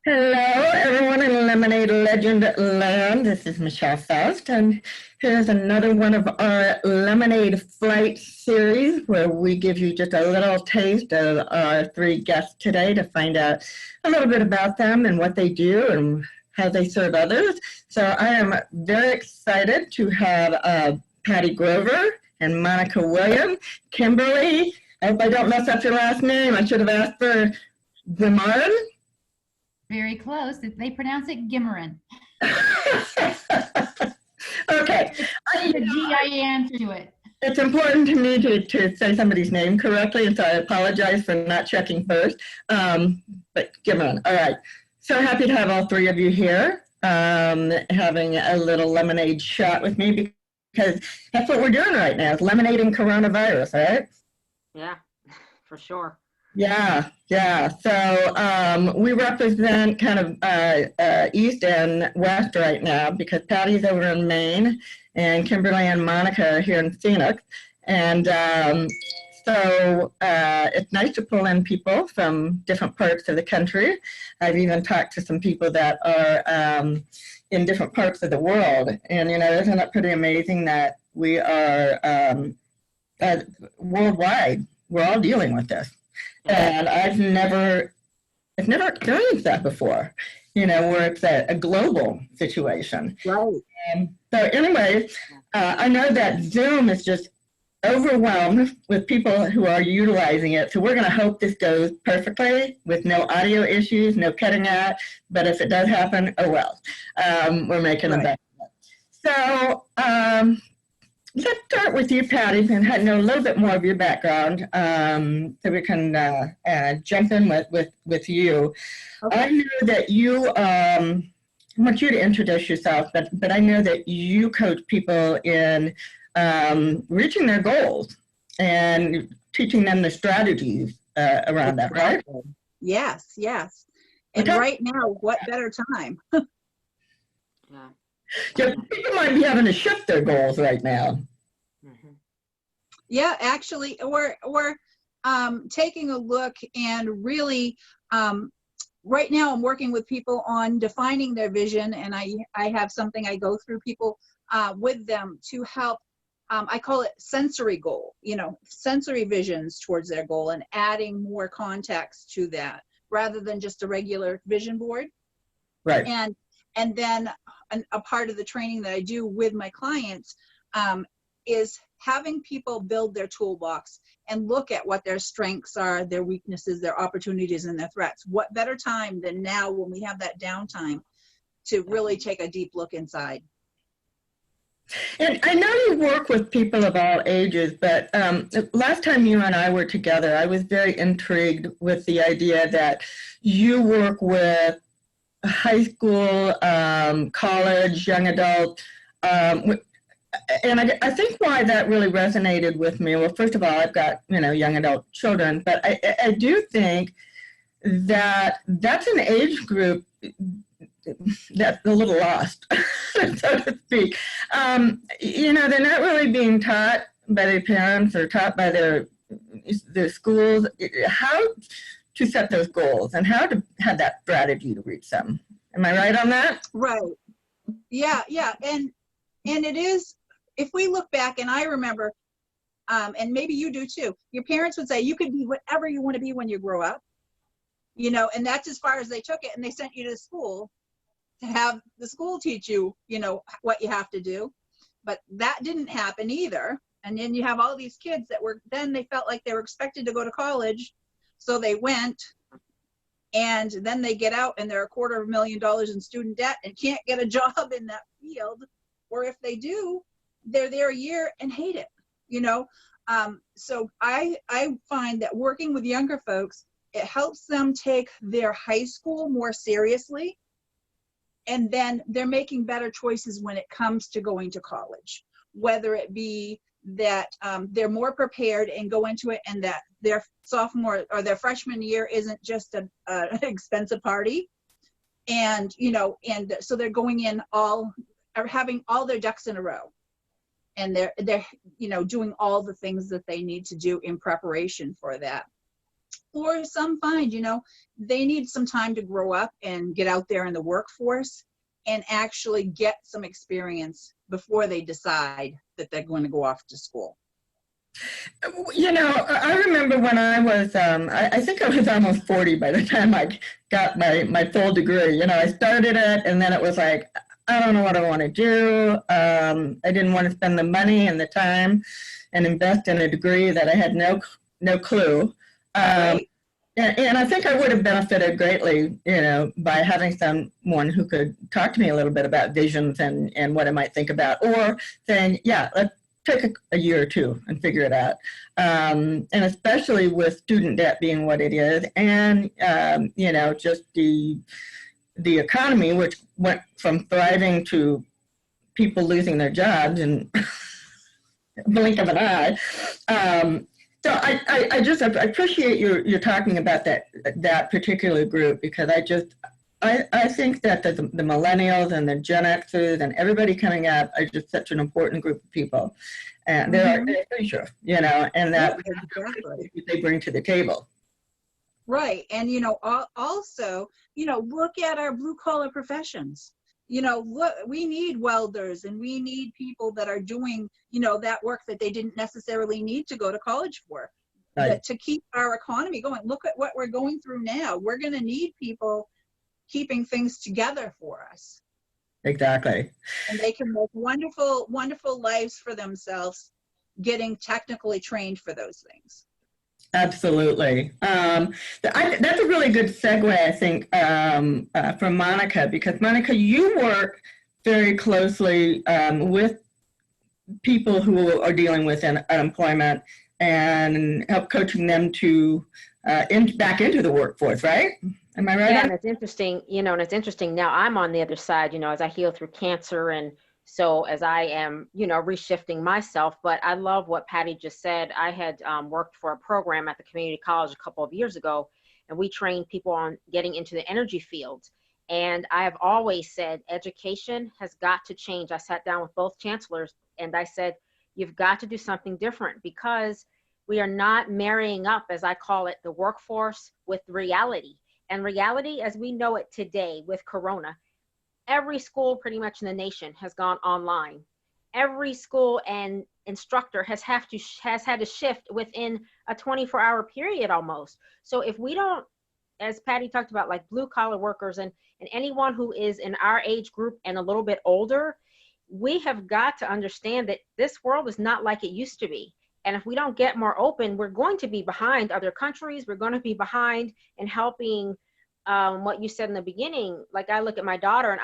Hello, everyone in Lemonade Legend Land. This is Michelle Faust, and here's another one of our Lemonade Flight series where we give you just a little taste of our three guests today to find out a little bit about them and what they do and how they serve others. So I am very excited to have Patti Grover and Monica Williams. Kimberly, I hope I don't mess up your last name. I should have asked for Guimarin. Very close. They pronounce it Guimarin. Okay. The G-I-N to it. It's important to me to say somebody's name correctly, and so I apologize for not checking first. But Gimmon, all right. So happy to have all three of you here, having a little lemonade shot with me, because that's what we're doing right now, is lemonading coronavirus, right? Yeah, for sure. Yeah, yeah. So we represent kind of East and West right now because Patty's over in Maine and Kimberly and Monica are here in Phoenix. And so it's nice to pull in people from different parts of the country. I've even talked to some people that are in different parts of the world. And, you know, isn't it pretty amazing that we are worldwide, we're all dealing with this. And I've never experienced that before, you know, where it's a global situation. Right. So anyway, I know that Zoom is just overwhelmed with people who are utilizing it. So we're going to hope this goes perfectly with no audio issues, no cutting out. But if it does happen, oh well, we're making the best of it. So let's start with you, Patti, and know a little bit more of your background, so we can jump in with you. Okay. I know that you, I want you to introduce yourself, but I know that you coach people in reaching their goals and teaching them the strategies around that, right? Yes, yes. And okay. Right now, what better time? Yeah. So people might be having to shift their goals right now. Mm-hmm. Yeah, actually, or taking a look and really, right now I'm working with people on defining their vision, and I have something I go through people with them to help, I call it sensory goal, you know, sensory visions towards their goal and adding more context to that rather than just a regular vision board. Right. And then a part of the training that I do with my clients is having people build their toolbox and look at what their strengths are, their weaknesses, their opportunities, and their threats. What better time than now when we have that downtime to really take a deep look inside? And I know you work with people of all ages, but last time you and I were together, I was very intrigued with the idea that you work with high school, college, young adult, and I think why that really resonated with me, well, first of all, I've got, you know, young adult children, but I do think that that's an age group that's a little lost, so to speak. You know, they're not really being taught by their parents or taught by their schools how to set those goals and how to have that strategy to reach them. Am I right on that? Right. Yeah, yeah. And it is, if we look back, and I remember, and maybe you do too, your parents would say, you could be whatever you want to be when you grow up, you know, and that's as far as they took it. And they sent you to school to have the school teach you, you know, what you have to do. But that didn't happen either. And then you have all these kids that were, then they felt like they were expected to go to college. So they went, and then they get out and they're $250,000 in student debt and can't get a job in that field. Or if they do, they're there a year and hate it, you know? So I find that working with younger folks, it helps them take their high school more seriously. And then they're making better choices when it comes to going to college, whether it be that they're more prepared and go into it, and that their sophomore or their freshman year isn't just an expensive party. And, you know, and so they're going in having all their ducks in a row, and they're, you know, doing all the things that they need to do in preparation for that. or some find, they need some time to grow up and get out there in the workforce and actually get some experience before they decide that they're going to go off to school. I remember when I was, I think I was almost 40 by the time I got my full degree. I started it and then it was like, I don't know what I want to do. I didn't want to spend the money and the time and invest in a degree that I had no clue. Right. And I think I would have benefited greatly, by having someone who could talk to me a little bit about visions and what I might think about, or saying, yeah, let's take a year or two and figure it out. And especially with student debt being what it is, and, just the economy, which went from thriving to people losing their jobs in a blink of an eye. So I appreciate your talking about that particular group, because I think that the millennials and the Gen Xers and everybody coming up are just such an important group of people, and they're a future, and that Exactly. they bring to the table. Right. And, also, look at our blue collar professions. Look, we need welders and we need people that are doing, that work that they didn't necessarily need to go to college for, Right. to keep our economy going. Look at what we're going through now. We're going to need people keeping things together for us. Exactly. And they can make wonderful, wonderful lives for themselves, getting technically trained for those things. Absolutely. That's a really good segue, I think, from Monica, because Monica, you work very closely with people who are dealing with unemployment and help coaching them to back into the workforce, right? Am I right? Yeah, and it's interesting, and it's interesting now I'm on the other side, as I heal through cancer, and so as I am, reshifting myself. But I love what Patti just said. I had worked for a program at the community college a couple of years ago, and we trained people on getting into the energy field. And I have always said education has got to change. I sat down with both chancellors and I said, you've got to do something different, because we are not marrying up, as I call it, the workforce with reality. And reality as we know it today with Corona, every school pretty much in the nation has gone online. Every school and instructor has had to shift within a 24-hour period almost. So if we don't, as Patti talked about, like blue collar workers and anyone who is in our age group and a little bit older, we have got to understand that this world is not like it used to be. And if we don't get more open, we're going to be behind other countries. We're going to be behind in helping what you said in the beginning. Like I look at my daughter and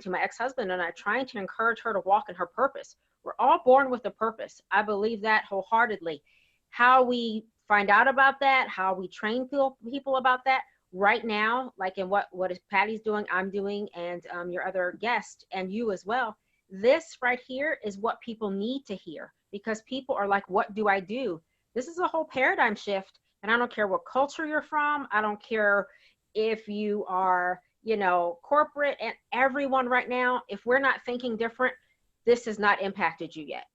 my ex-husband and I'm trying to encourage her to walk in her purpose. We're all born with a purpose. I believe that wholeheartedly. How we find out about that, how we train people about that right now, like in what is Patti's doing, I'm doing, and your other guest and you as well. This right here is what people need to hear, because people are like, what do I do? This is a whole paradigm shift. And I don't care what culture you're from. I don't care if you are, corporate, and everyone right now, if we're not thinking different, this has not impacted you yet.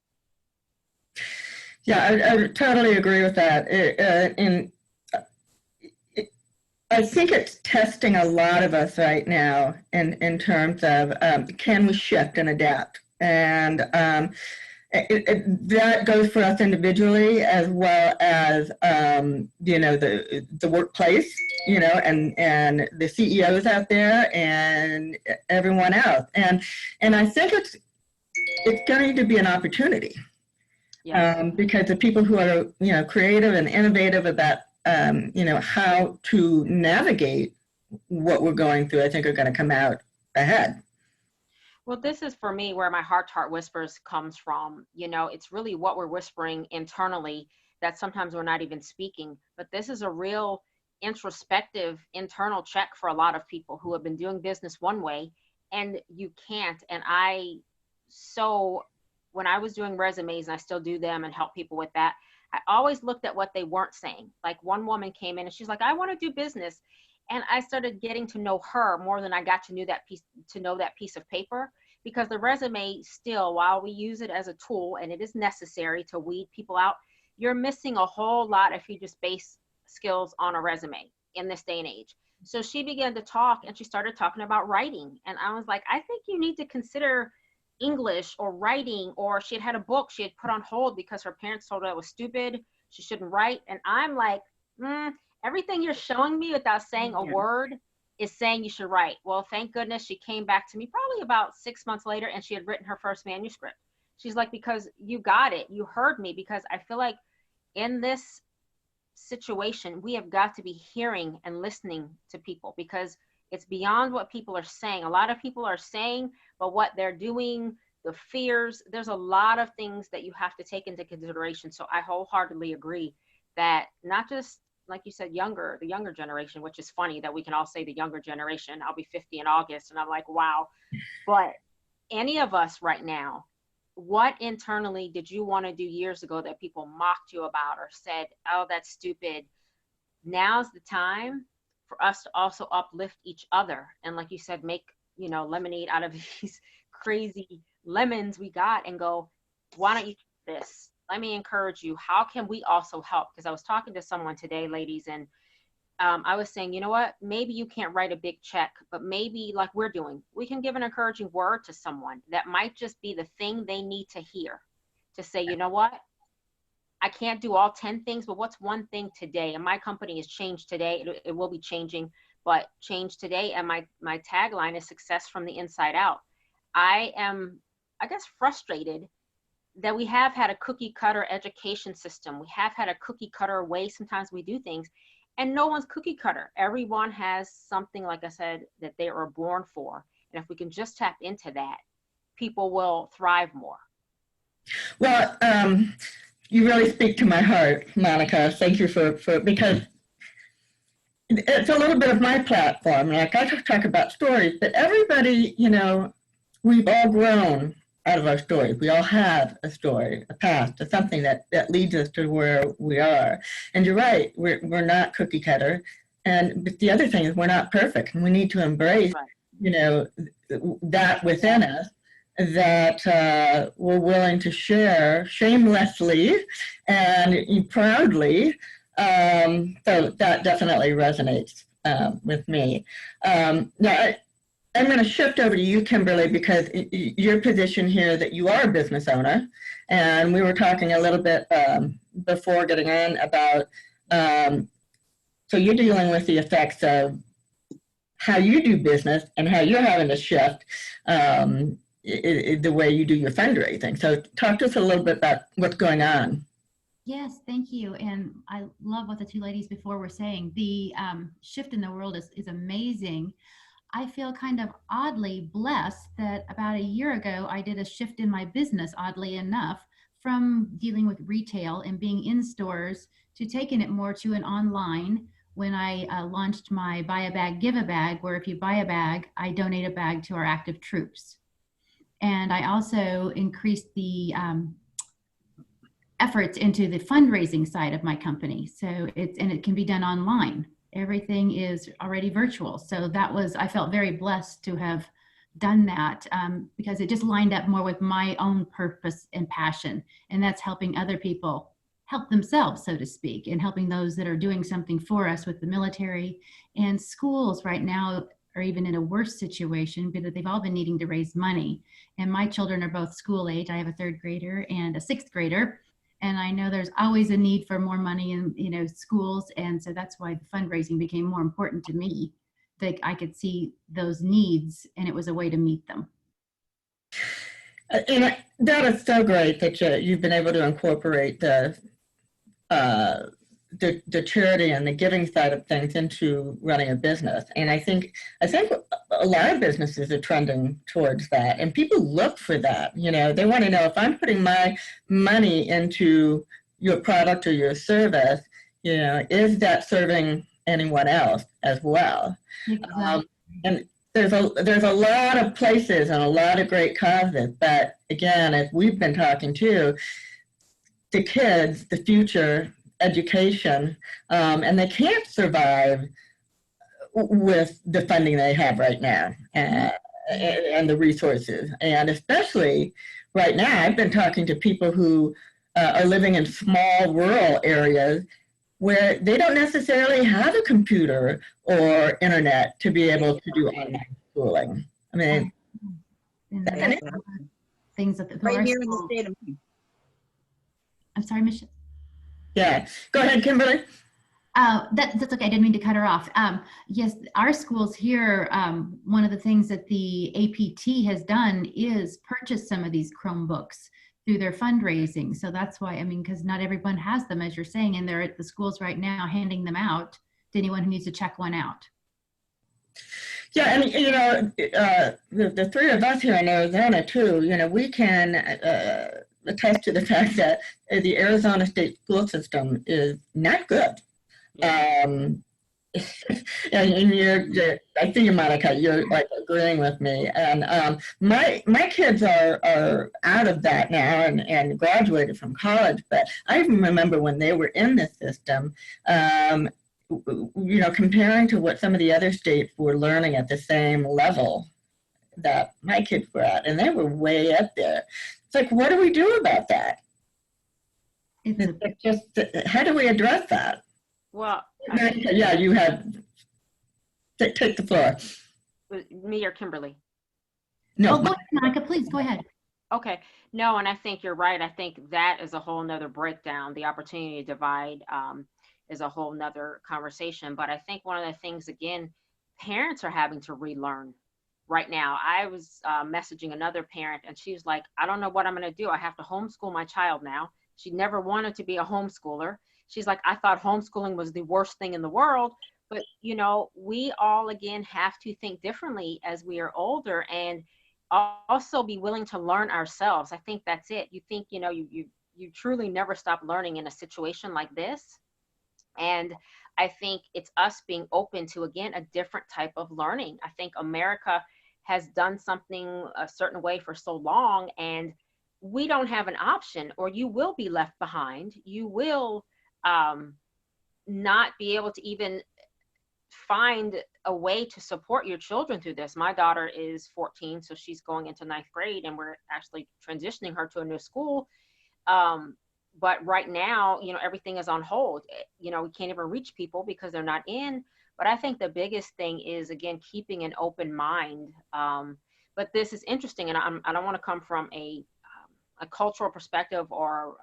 Yeah, I totally agree with that. I think it's testing a lot of us right now in terms of can we shift and adapt? And that goes for us individually as well as, the workplace, and the CEOs out there and everyone else. And I think it's going to be an opportunity. Yes. Because the people who are, creative and innovative about, how to navigate what we're going through, I think are going to come out ahead. Well, this is for me where my heart whispers comes from. It's really what we're whispering internally that sometimes we're not even speaking. But this is a real introspective internal check for a lot of people who have been doing business one way and you can't. And when I was doing resumes, and I still do them and help people with that, I always looked at what they weren't saying. Like one woman came in and she's like, I want to do business. And I started getting to know her more than I got to know that piece of paper, because the resume still, while we use it as a tool and it is necessary to weed people out, you're missing a whole lot if you just base skills on a resume in this day and age. So she began to talk, and she started talking about writing. And I was like, I think you need to consider English or writing. Or she had a book she had put on hold because her parents told her it was stupid, she shouldn't write. And I'm like, everything you're showing me without saying a word is saying you should write. Well, thank goodness she came back to me probably about 6 months later, and she had written her first manuscript. She's like, because you got it, you heard me. Because I feel like in this situation, we have got to be hearing and listening to people, because it's beyond what people are saying. A lot of people are saying, but what they're doing, the fears, there's a lot of things that you have to take into consideration. So I wholeheartedly agree that not just, like you said, the younger generation, which is funny that we can all say the younger generation. I'll be 50 in August, and I'm like, wow. But any of us right now, what internally did you want to do years ago that people mocked you about or said, oh, that's stupid? Now's the time for us to also uplift each other. And like you said, make, lemonade out of these crazy lemons we got, and go, why don't you do this? Let me encourage you. How can we also help? Because I was talking to someone today, ladies, and I was saying, you know what, maybe you can't write a big check, but maybe like we're doing, we can give an encouraging word to someone that might just be the thing they need to hear, to say, you know what, I can't do all 10 things, but what's one thing today? And my company has changed today. It will be changing, but change today. And my tagline is success from the inside out. I am, I guess, frustrated that we have had a cookie cutter education system. We have had a cookie cutter way sometimes we do things, and no one's cookie cutter. Everyone has something, like I said, that they are born for. And if we can just tap into that, people will thrive more. Well, you really speak to my heart, Monica. Thank you for because it's a little bit of my platform. Like, I talk about stories, but everybody, we've all grown out of our stories. We all have a story, a past, a something that leads us to where we are. And you're right, we're not cookie cutter. But the other thing is, we're not perfect, and we need to embrace, that within us, that we're willing to share shamelessly and proudly. So that definitely resonates with me. Now, I'm going to shift over to you, Kimberly, because your position here, that you are a business owner, and we were talking a little bit before getting on about, so you're dealing with the effects of how you do business and how you're having to shift the way you do your fundraising. So talk to us a little bit about what's going on. Yes, thank you. And I love what the two ladies before were saying. The shift in the world is amazing. I feel kind of oddly blessed that about a year ago, I did a shift in my business, oddly enough, from dealing with retail and being in stores to taking it more to an online, when I launched my Buy a Bag, Give a Bag, where if you buy a bag, I donate a bag to our active troops. And I also increased the efforts into the fundraising side of my company. So it can be done online. Everything is already virtual. So I felt very blessed to have done that because it just lined up more with my own purpose and passion. And that's helping other people help themselves, so to speak, and helping those that are doing something for us with the military. And schools right now are even in a worse situation because they've all been needing to raise money. And my children are both school age. I have a 3rd grader and a 6th grader. And I know there's always a need for more money in schools. And so that's why the fundraising became more important to me, that I could see those needs and it was a way to meet them. And that is so great that you've been able to incorporate the charity and the giving side of things into running a business. And I think a lot of businesses are trending towards that, and people look for that. They want to know, if I'm putting my money into your product or your service, is that serving anyone else as well? Exactly. And there's a lot of places and a lot of great causes, but again, as we've been talking to, the kids, the future, education, and they can't survive with the funding they have right now and the resources. And especially right now, I've been talking to people who are living in small rural areas, where they don't necessarily have a computer or internet to be able to do online schooling. I mean, And And that's it- one of the things that Right our here in the schools- state of Maine. I'm sorry, Michelle. yeah, go ahead, Kimberly. That's okay. I didn't mean to cut her off. Yes, our schools here, one of the things that the APT has done is purchase some of these Chromebooks through their fundraising. So that's why, I mean, because not everyone has them, as you're saying, and they're at the schools right now handing them out to anyone who needs to check one out. Yeah, and you know, the three of us here in Arizona too, you know, we can attest to the fact that the Arizona state school system is not good. And I think, Monica, you're like agreeing with me. And my kids are out of that now and graduated from college. But I even remember when they were in the system, you know, comparing to what some of the other states were learning at the same level that my kids were at, and they were way up there. It's like, what do we do about that? It's just, how do we address that? Well, Yeah, you have, take the floor. me or Kimberly? No, Oh, go ahead, Monica, please go ahead. Okay, no, and I think you're right. I think that is a whole nother breakdown. The opportunity divide is a whole nother conversation. But I think one of the things, again, parents are having to relearn right now. I was messaging another parent and she was like, I don't know what I'm going to do. I have to homeschool my child now. She never wanted to be a homeschooler. She's like, I thought homeschooling was the worst thing in the world. But, you know, we all, again, have to think differently as we are older and also be willing to learn ourselves. I think that's it. You think, you know, you truly never stop learning in a situation like this. And I think it's us being open to, again, a different type of learning. I think America has done something a certain way for so long, and we don't have an option, or you will be left behind. You will not be able to even find a way to support your children through this. My daughter is 14, so she's going into 9th grade, and we're actually transitioning her to a new school. But right now, you know, everything is on hold. You know, we can't even reach people because they're not in. But I think the biggest thing is, again, keeping an open mind. But this is interesting, and I don't want to come from a cultural perspective or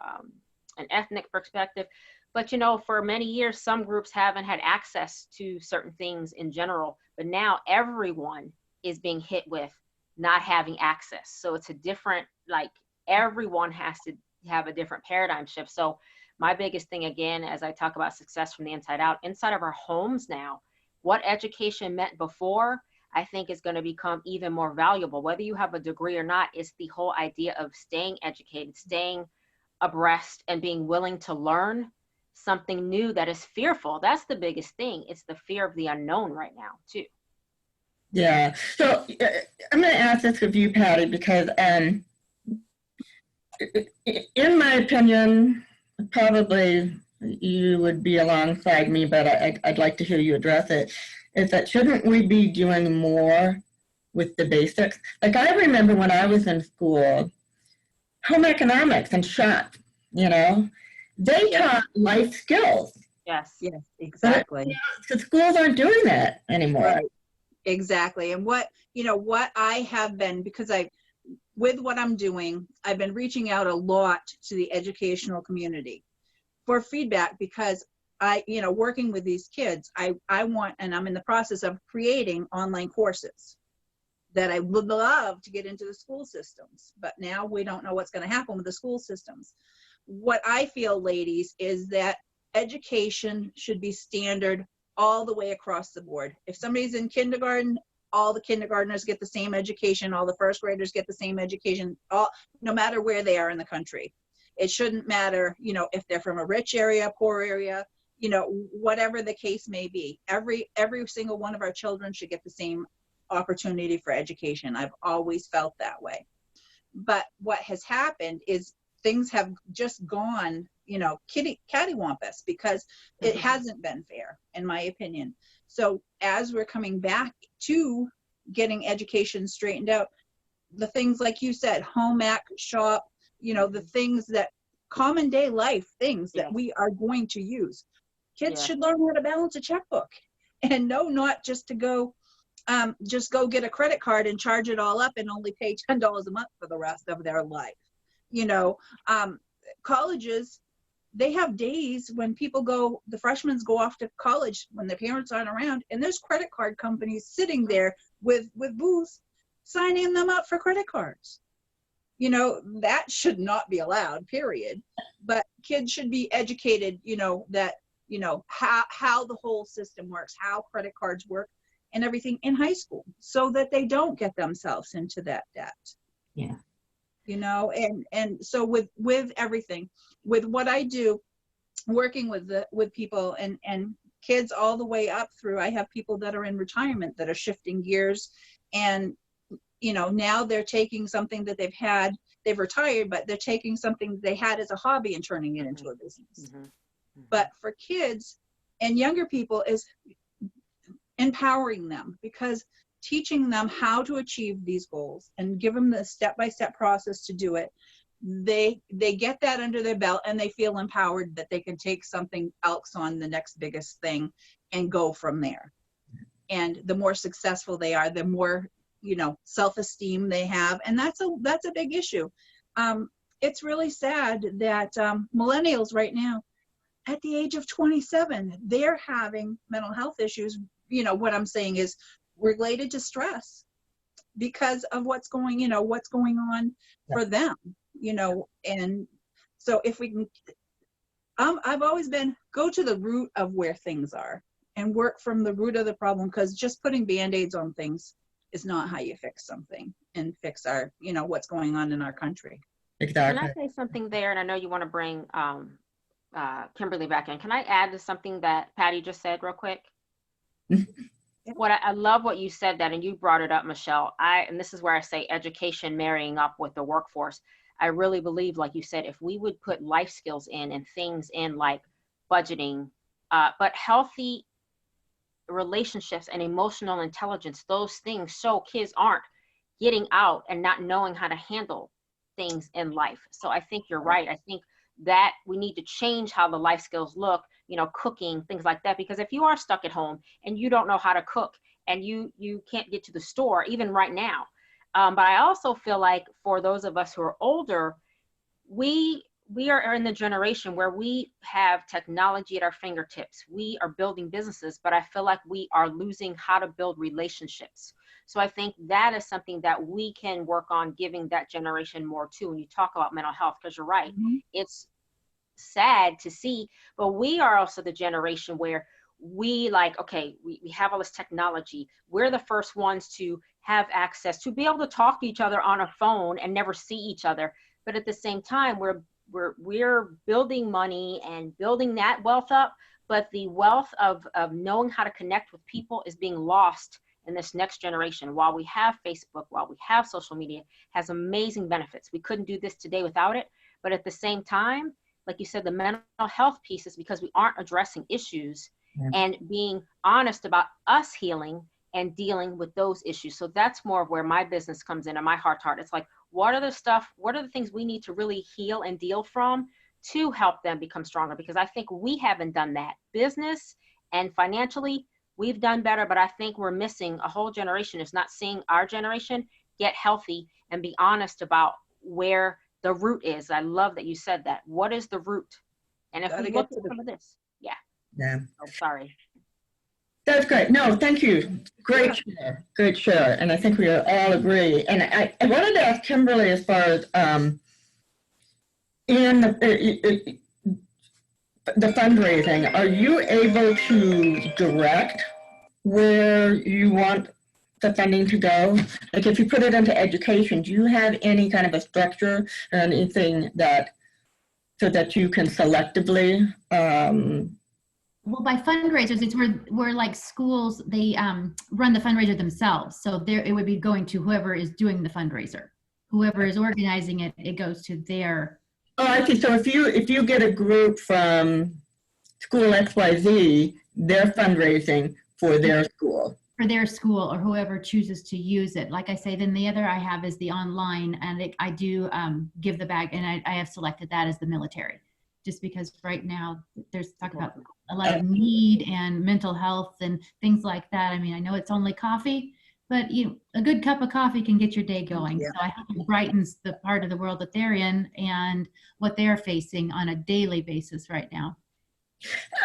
an ethnic perspective. But, you know, for many years, some groups haven't had access to certain things in general. But now everyone is being hit with not having access. So it's a different, like, everyone has to have a different paradigm shift. So my biggest thing, again, as I talk about success from the inside out, inside of our homes now, what education meant before, I think is going to become even more valuable. Whether you have a degree or not, it's the whole idea of staying educated, staying abreast, and being willing to learn something new that is fearful. That's the biggest thing. It's the fear of the unknown right now, too. Yeah. So I'm going to ask this of you, Patti, because in my opinion, probably you would be alongside me, but I'd like to hear you address it, is that shouldn't we be doing more with the basics? Like, I remember when I was in school, home economics and shop, you know, they taught life skills. Yes. Yes, exactly. The schools aren't doing that anymore. Right. Exactly. And what I have been, because with what I'm doing, I've been reaching out a lot to the educational community for feedback, because working with these kids, I want, and I'm in the process of creating online courses that I would love to get into the school systems. But now we don't know what's going to happen with the school systems. What I feel, ladies, is that education should be standard all the way across the board. If somebody's in kindergarten, all the kindergartners get the same education, all the first graders get the same education, no matter where they are in the country. It shouldn't matter, if they're from a rich area, poor area, whatever the case may be. Every single one of our children should get the same opportunity for education. I've always felt that way. But what has happened is things have just gone, cattywampus, because it hasn't been fair, in my opinion. So as we're coming back to getting education straightened out, the things like you said, home ec, shop, the things that common day life things that we are going to use. Kids Yeah. should learn how to balance a checkbook and know not just to go get a credit card and charge it all up and only pay $10 a month for the rest of their life. You know, colleges, they have days when the freshmen go off to college when their parents aren't around, and there's credit card companies sitting there with booths signing them up for credit cards. You know, that should not be allowed, period. But kids should be educated, that, how the whole system works, how credit cards work and everything in high school, so that they don't get themselves into that debt. Yeah. And so with everything, with what I do, working with people and kids all the way up through, I have people that are in retirement that are shifting gears, and now they're taking something that they've retired, but they're taking something they had as a hobby and turning it into a business. But for kids and younger people is empowering them, because teaching them how to achieve these goals and give them the step-by-step process to do it, they get that under their belt, and they feel empowered that they can take something else on, the next biggest thing, and go from there. And the more successful they are, the more self-esteem they have, and that's a big issue. It's really sad that millennials right now, at the age of 27, they're having mental health issues. What I'm saying is related to stress because of what's going on for them. And so if we can, I've always been, go to the root of where things are and work from the root of the problem, because just putting Band-Aids on things is not how you fix something and fix our, what's going on in our country. Exactly. Can I say something there? And I know you want to bring Kimberly back in. Can I add to something that Patti just said real quick? I love what you said that, and you brought it up, Michelle. And this is where I say education marrying up with the workforce. I really believe, like you said, if we would put life skills in and things in like budgeting, but healthy relationships and emotional intelligence, those things, so kids aren't getting out and not knowing how to handle things in life. So I think you're right. I think that we need to change how the life skills look, cooking, things like that. Because if you are stuck at home and you don't know how to cook and you can't get to the store, even right now. But I also feel like for those of us who are older, we are in the generation where we have technology at our fingertips. We are building businesses, but I feel like we are losing how to build relationships. So I think that is something that we can work on giving that generation more too. When you talk about mental health, because you're right, it's sad to see, but we are also the generation where we we have all this technology. We're the first ones to have access to be able to talk to each other on a phone and never see each other. But at the same time, we're building money and building that wealth up, but the wealth of knowing how to connect with people is being lost in this next generation. While we have Facebook, while we have social media, has amazing benefits. We couldn't do this today without it. But at the same time, like you said, the mental health piece is because we aren't addressing issues and being honest about us healing and dealing with those issues. So that's more of where my business comes in and my heart. It's like, what are the things we need to really heal and deal from to help them become stronger? Because I think we haven't done that. Business and financially, we've done better, but I think we're missing a whole generation is not seeing our generation get healthy and be honest about where the root is. I love that you said that. What is the root? And if we look at some of this, Yeah. Oh, sorry. That's great. No, thank you. Great share. Great share. And I think we all agree. And I wanted to ask Kimberly, as far as in the fundraising, are you able to direct where you want the funding to go? Like if you put it into education, do you have any kind of a structure or anything so that you can selectively Well, by fundraisers, it's where like schools, they run the fundraiser themselves. So it would be going to whoever is doing the fundraiser. Whoever is organizing it, it goes to their. Oh, I see. So if you get a group from school XYZ, they're fundraising for their school. For their school or whoever chooses to use it. Like I say, then the other I have is the online, and I do give the bag, and I have selected that as the military. just because right now there's talk about a lot of need and mental health and things like that. I mean, I know it's only coffee, but a good cup of coffee can get your day going. Yeah. So I hope it brightens the part of the world that they're in and what they're facing on a daily basis right now.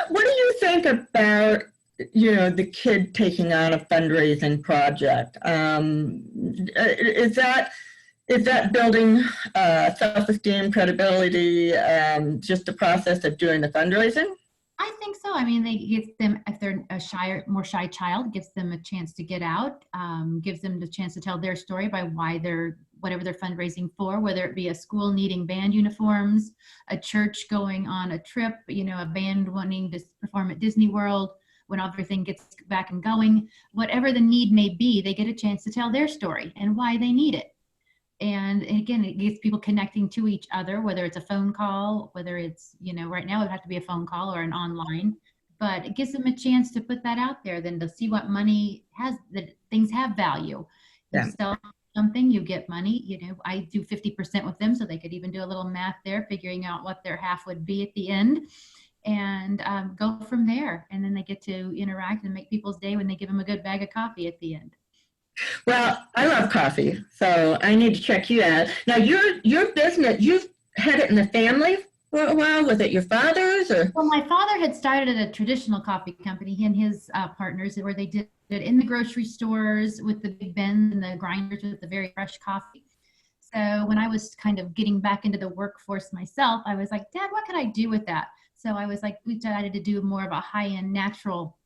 What do you think about, the kid taking on a fundraising project? Is that building self-esteem, credibility, just the process of doing the fundraising? I think so. I mean, they give them, if they're a more shy child, gives them a chance to get out, gives them the chance to tell their story by why whatever they're fundraising for, whether it be a school needing band uniforms, a church going on a trip, a band wanting to perform at Disney World when everything gets back and going, whatever the need may be, they get a chance to tell their story and why they need it. And again, it gets people connecting to each other, whether it's a phone call, whether it's, right now it would have to be a phone call or an online, but it gives them a chance to put that out there, then to see what money has, that things have value. You Yeah. sell something, you get money. I do 50% with them, so they could even do a little math there, figuring out what their half would be at the end, and go from there. And then they get to interact and make people's day when they give them a good bag of coffee at the end. Well, I love coffee, so I need to check you out. Now, your business, you've had it in the family for a while. Was it your father's or? Well, my father had started at a traditional coffee company, he and his partners, where they did it in the grocery stores with the big bins and the grinders with the very fresh coffee. So when I was kind of getting back into the workforce myself, I was like, Dad, what could I do with that? So I was like, we decided to do more of a high-end natural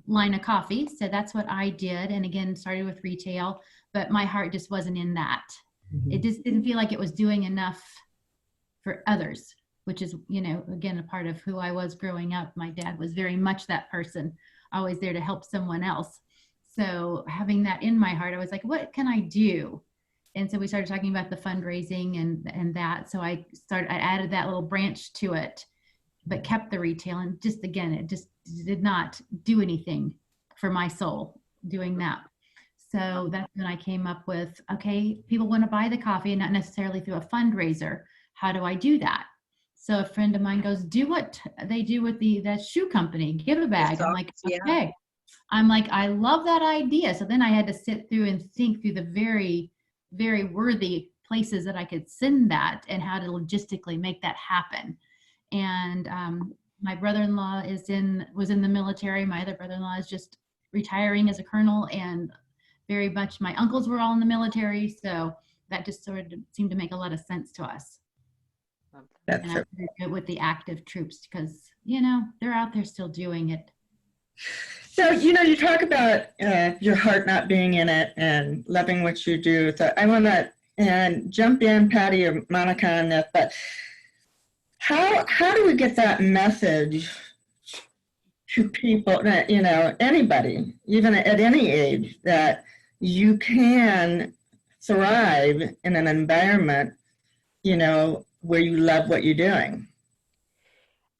line of coffee. So that's what I did. And again, started with retail, but my heart just wasn't in that. Mm-hmm. It just didn't feel like it was doing enough for others, which is, again, a part of who I was growing up. My dad was very much that person, always there to help someone else. So having that in my heart, I was like, what can I do? And so we started talking about the fundraising and that. So I added that little branch to it, but kept the retail. And just, again, it just did not do anything for my soul doing that. So that's when I came up with, okay, people want to buy the coffee and not necessarily through a fundraiser. How do I do that? So a friend of mine goes, do what they do with that shoe company, give a bag. I'm like, okay. I'm like, I love that idea. So then I had to sit through and think through the very, very worthy places that I could send that and how to logistically make that happen. And my brother-in-law was in the military. My other brother-in-law is just retiring as a colonel, and very much my uncles were all in the military. So that just sort of seemed to make a lot of sense to us. That's and I'm very good with the active troops because, they're out there still doing it. So, you talk about your heart not being in it and loving what you do. So I want to jump in, Patti or Monica, on this, but how do we get that message to people, anybody, even at any age, that you can thrive in an environment, where you love what you're doing?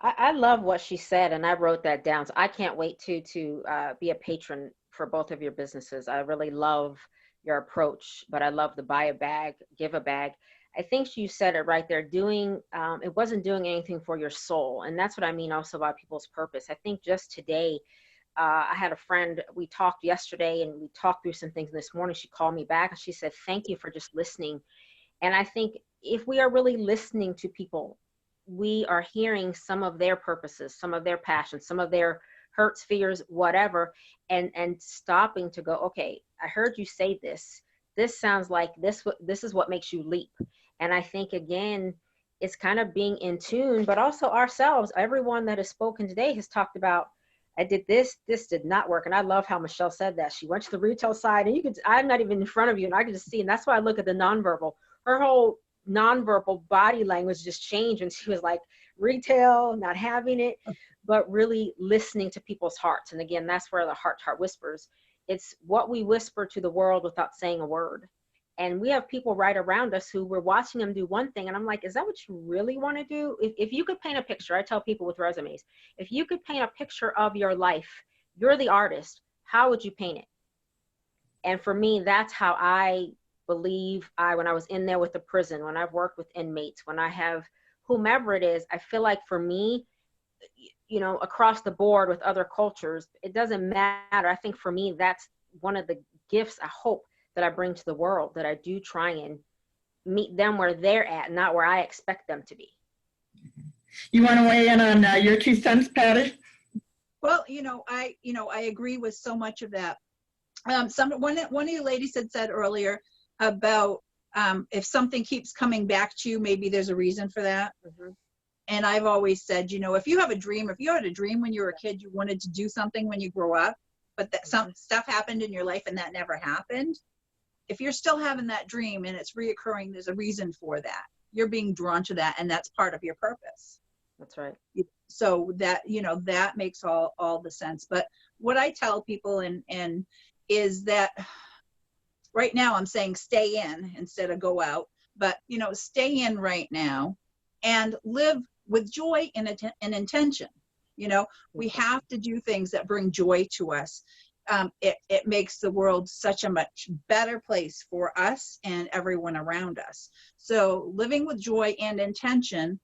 I love what she said, and I wrote that down. So I can't wait to be a patron for both of your businesses. I really love your approach, but I love the buy a bag, give a bag. I think you said it right there. It wasn't doing anything for your soul. And that's what I mean also about people's purpose. I think just today, I had a friend, we talked yesterday and we talked through some things this morning. She called me back and she said, thank you for just listening. And I think if we are really listening to people, we are hearing some of their purposes, some of their passions, some of their hurts, fears, whatever, and stopping to go, okay, I heard you say this. This sounds like this is what makes you leap. And I think, again, it's kind of being in tune, but also ourselves. Everyone that has spoken today has talked about, I did this did not work. And I love how Michelle said that. She went to the retail side and I'm not even in front of you and I can just see, and that's why I look at the nonverbal. Her whole nonverbal body language just changed and she was like, retail, not having it, but really listening to people's hearts. And again, that's where the heart-to-heart whispers. It's what we whisper to the world without saying a word. And we have people right around us who we're watching them do one thing. And I'm like, is that what you really want to do? If you could paint a picture, I tell people with resumes, if you could paint a picture of your life, you're the artist, how would you paint it? And for me, that's how I believe when I was in there with the prison, when I've worked with inmates, when I have whomever it is, I feel like for me, you know, across the board with other cultures, it doesn't matter. I think for me, that's one of the gifts I hope that I bring to the world, that I do try and meet them where they're at, not where I expect them to be. You want to weigh in on your 2 cents, Patty? Well, I agree with so much of that. One of you ladies had said earlier about if something keeps coming back to you, maybe there's a reason for that. Mm-hmm. And I've always said, if you have a dream, if you had a dream when you were a kid, you wanted to do something when you grow up, but that some stuff happened in your life and that never happened. If you're still having that dream and it's reoccurring, there's a reason for that. You're being drawn to that, and that's part of your purpose. That's right. So that, that makes all the sense. But what I tell people and is that right now I'm saying stay in instead of go out, but stay in right now and live with joy and intention. We have to do things that bring joy to us. It makes the world such a much better place for us and everyone around us. So living with joy and intention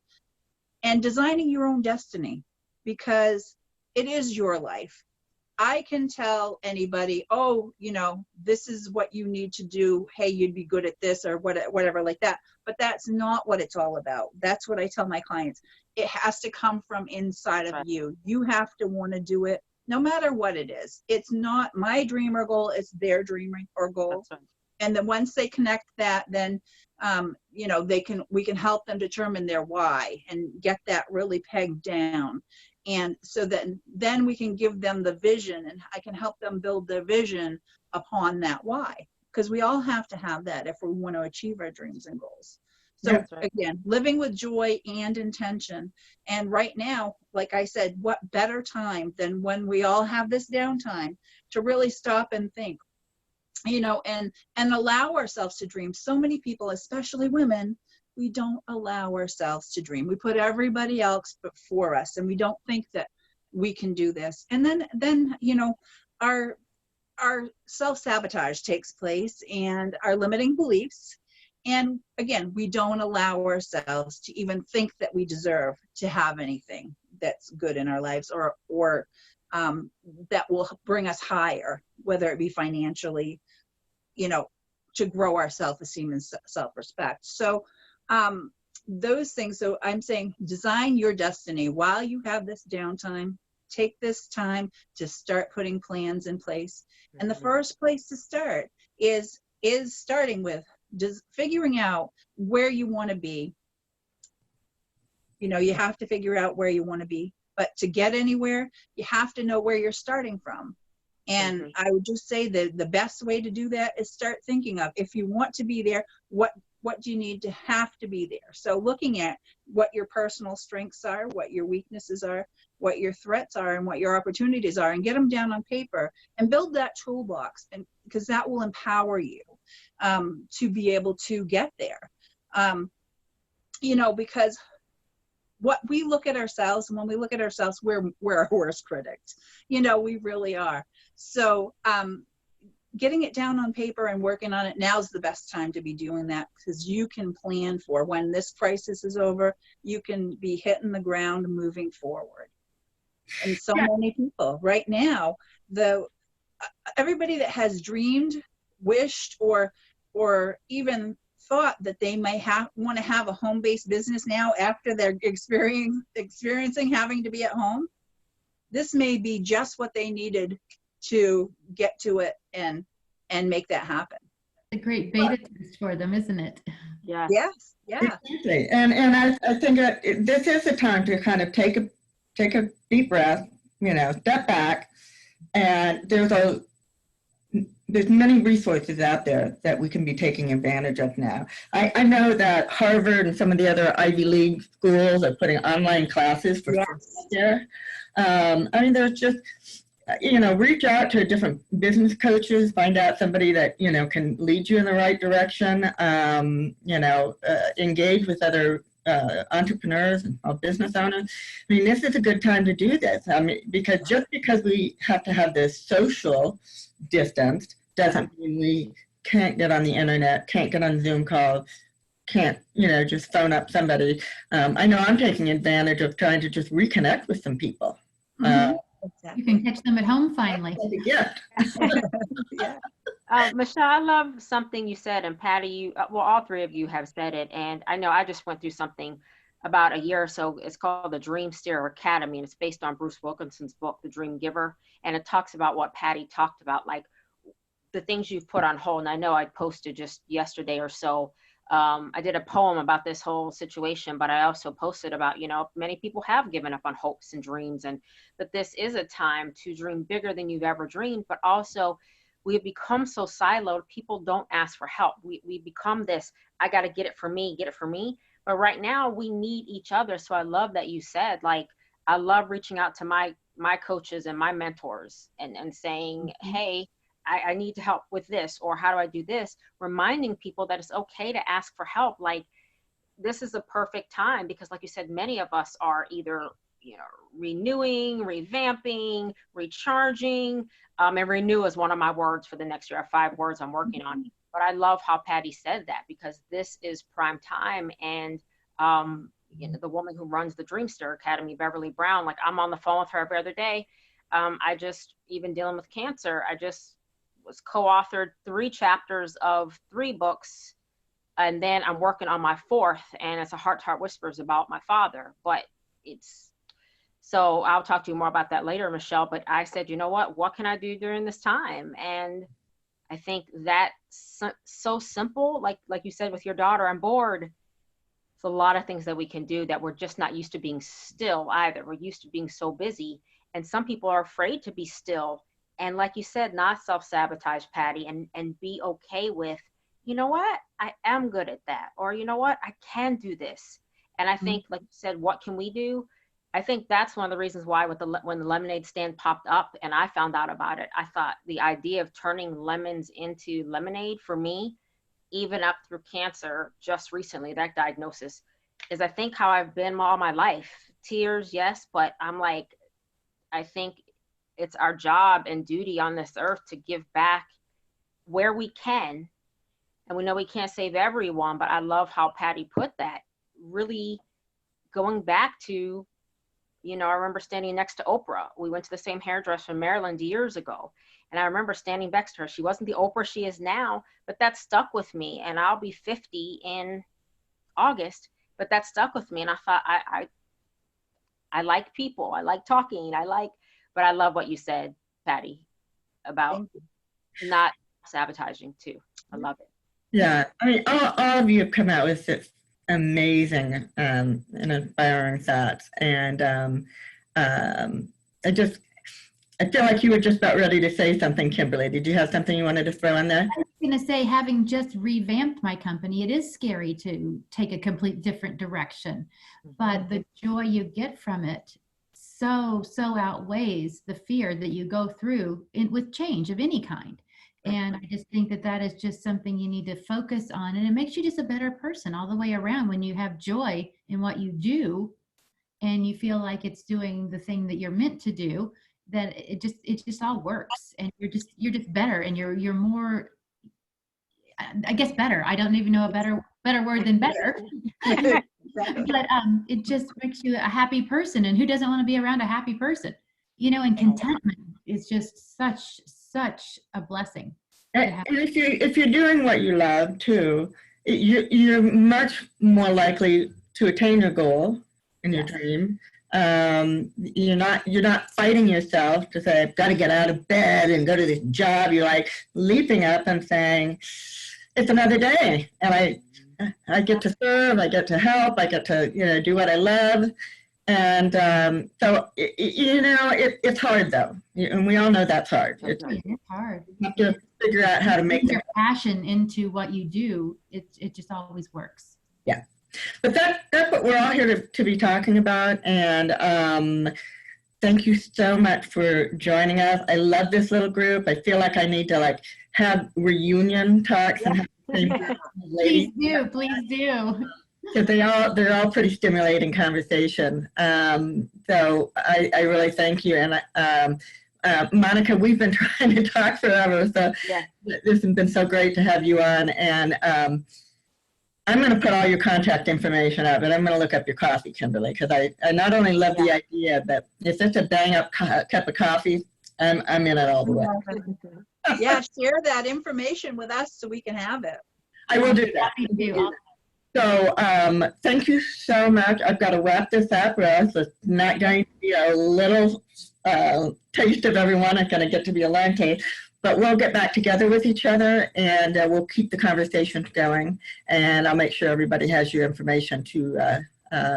and designing your own destiny, because it is your life. I can tell anybody, oh, this is what you need to do. Hey, you'd be good at this or whatever like that. But that's not what it's all about. That's what I tell my clients. It has to come from inside of you. You have to want to do it no matter what it is. It's not my dream or goal. It's their dream or goal. That's right. And then once they connect that, then, we can help them determine their why and get that really pegged down. And so then we can give them the vision, and I can help them build their vision upon that why, because we all have to have that if we want to achieve our dreams and goals. So right. Again, living with joy and intention. And right now, like I said, what better time than when we all have this downtime to really stop and think, and allow ourselves to dream. So many people, especially women, we don't allow ourselves to dream. We put everybody else before us, and we don't think that we can do this. And then our self-sabotage takes place and our limiting beliefs. And again, we don't allow ourselves to even think that we deserve to have anything that's good in our lives or that will bring us higher, whether it be financially, to grow our self-esteem and self-respect. So those things. So I'm saying design your destiny while you have this downtime. Take this time to start putting plans in place. And the first place to start is starting with just figuring out where you want to be. You have to figure out where you want to be, but to get anywhere, you have to know where you're starting from. And I would just say that the best way to do that is start thinking of, if you want to be there, what do you need to have to be there? So looking at what your personal strengths are, what your weaknesses are, what your threats are, and what your opportunities are, and get them down on paper and build that toolbox, and because that will empower you to be able to get there. Because what we look at ourselves, and when we look at ourselves, we're our worst critics. We really are. So getting it down on paper and working on it, now's the best time to be doing that, because you can plan for when this crisis is over, you can be hitting the ground moving forward. And so many people right now, everybody that has dreamed, wished, or even thought that they may want to have a home-based business now after they're experiencing having to be at home, this may be just what they needed to get to it and make that happen. A great beta test for them, isn't it? Yeah. Yes. Yeah. Exactly. And I think that this is the time to kind of take a deep breath, step back, and there's many resources out there that we can be taking advantage of now. I know that Harvard and some of the other Ivy League schools are putting online classes for there. There's just, reach out to different business coaches, find out somebody that, can lead you in the right direction, engage with other entrepreneurs and business owners. This is a good time to do this. Because just because we have to have this social distance doesn't mean we can't get on the internet, can't get on Zoom calls, can't, just phone up somebody. I know I'm taking advantage of trying to just reconnect with some people. Mhm. You Exactly. can catch them at home finally. Like a gift. Yeah. Michelle, I love something you said, and Patty, well, all three of you have said it, and I know I just went through something about a year or so. It's called the Dream Steer Academy, and it's based on Bruce Wilkinson's book, The Dream Giver, and it talks about what Patty talked about, like the things you've put on hold. And I know I posted just yesterday or so. I did a poem about this whole situation, but I also posted about, many people have given up on hopes and dreams, and that this is a time to dream bigger than you've ever dreamed, but also we have become so siloed, people don't ask for help. We become this, I got to get it for me. But right now we need each other. So I love that you said, like, I love reaching out to my coaches and my mentors and saying, hey, I need to help with this, or how do I do this? Reminding people that it's okay to ask for help. Like, this is a perfect time because, like you said, many of us are either, renewing, revamping, recharging. And renew is one of my words for the next year. I have 5 words I'm working on. But I love how Patty said that, because this is prime time. And the woman who runs the Dreamster Academy, Beverly Brown, like, I'm on the phone with her every other day. I just, even dealing with cancer, I just was co-authored 3 chapters of 3 books. And then I'm working on my 4th, and it's a Heart to Heart Whispers about my father. But so I'll talk to you more about that later, Michelle. But I said, you know what can I do during this time? And I think that's so simple. Like you said, with your daughter on board, it's a lot of things that we can do that we're just not used to being still either. We're used to being so busy. And some people are afraid to be still. And like you said, not self-sabotage, Patty, and be okay with, you know what, I am good at that. Or, you know what, I can do this. And I think, like you said, what can we do? I think that's one of the reasons why when the lemonade stand popped up and I found out about it, I thought the idea of turning lemons into lemonade for me, even up through cancer just recently, that diagnosis, is I think how I've been all my life. Tears, yes, but I'm like, I think it's our job and duty on this earth to give back where we can. And we know we can't save everyone, but I love how Patty put that, really going back to, I remember standing next to Oprah. We went to the same hairdresser in Maryland years ago. And I remember standing next to her. She wasn't the Oprah she is now, but that stuck with me. And I'll be 50 in August, but that stuck with me. And I thought, I like people. I like talking. But I love what you said, Patty, about not sabotaging too. I love it. Yeah, I mean, all of you have come out with this amazing and inspiring thoughts, and I feel like you were just about ready to say something, Kimberly. Did you have something you wanted to throw in there? I was going to say, having just revamped my company, it is scary to take a complete different direction, but the joy you get from it so outweighs the fear that you go through with change of any kind. And I just think that is just something you need to focus on, and it makes you just a better person all the way around when you have joy in what you do and you feel like it's doing the thing that you're meant to do. That it just all works, and you're just better, and you're more, I guess, better. I don't even know a better word than better. But it just makes you a happy person, and who doesn't want to be around a happy person? And contentment is just such a blessing. And if you're doing what you love too, you're much more likely to attain your goal in your dream. You're not fighting yourself to say, I've got to get out of bed and go to this job. You're like leaping up and saying, it's another day, and I get to serve, I get to help, I get to do what I love. And so it's hard though, and we all know that's hard. It's hard. You have to figure out how to make your passion into what you do. It just always works. Yeah. But that's what we're all here to be talking about. And thank you so much for joining us. I love this little group. I feel like I need to have reunion talks and have Please do. Because they're all pretty stimulating conversation. So I really thank you. And Monica, we've been trying to talk forever. So this has been so great to have you on. And I'm going to put all your contact information up, and I'm going to look up your coffee, Kimberly, because I not only love the idea, but if it's a bang up cup of coffee, I'm in it all the way. Yeah, share that information with us so we can have it. I will do that. Happy to. So thank you so much. I've got to wrap this up, Russ. It's not going to be a little taste of everyone. It's going to get to be a long taste. But we'll get back together with each other, and we'll keep the conversations going. And I'll make sure everybody has your information to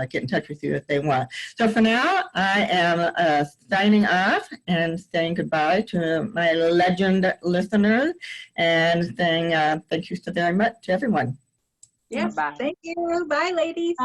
get in touch with you if they want. So for now, I am signing off and saying goodbye to my legend listeners and saying thank you so very much to everyone. Yes, Bye. thank you. Bye, ladies.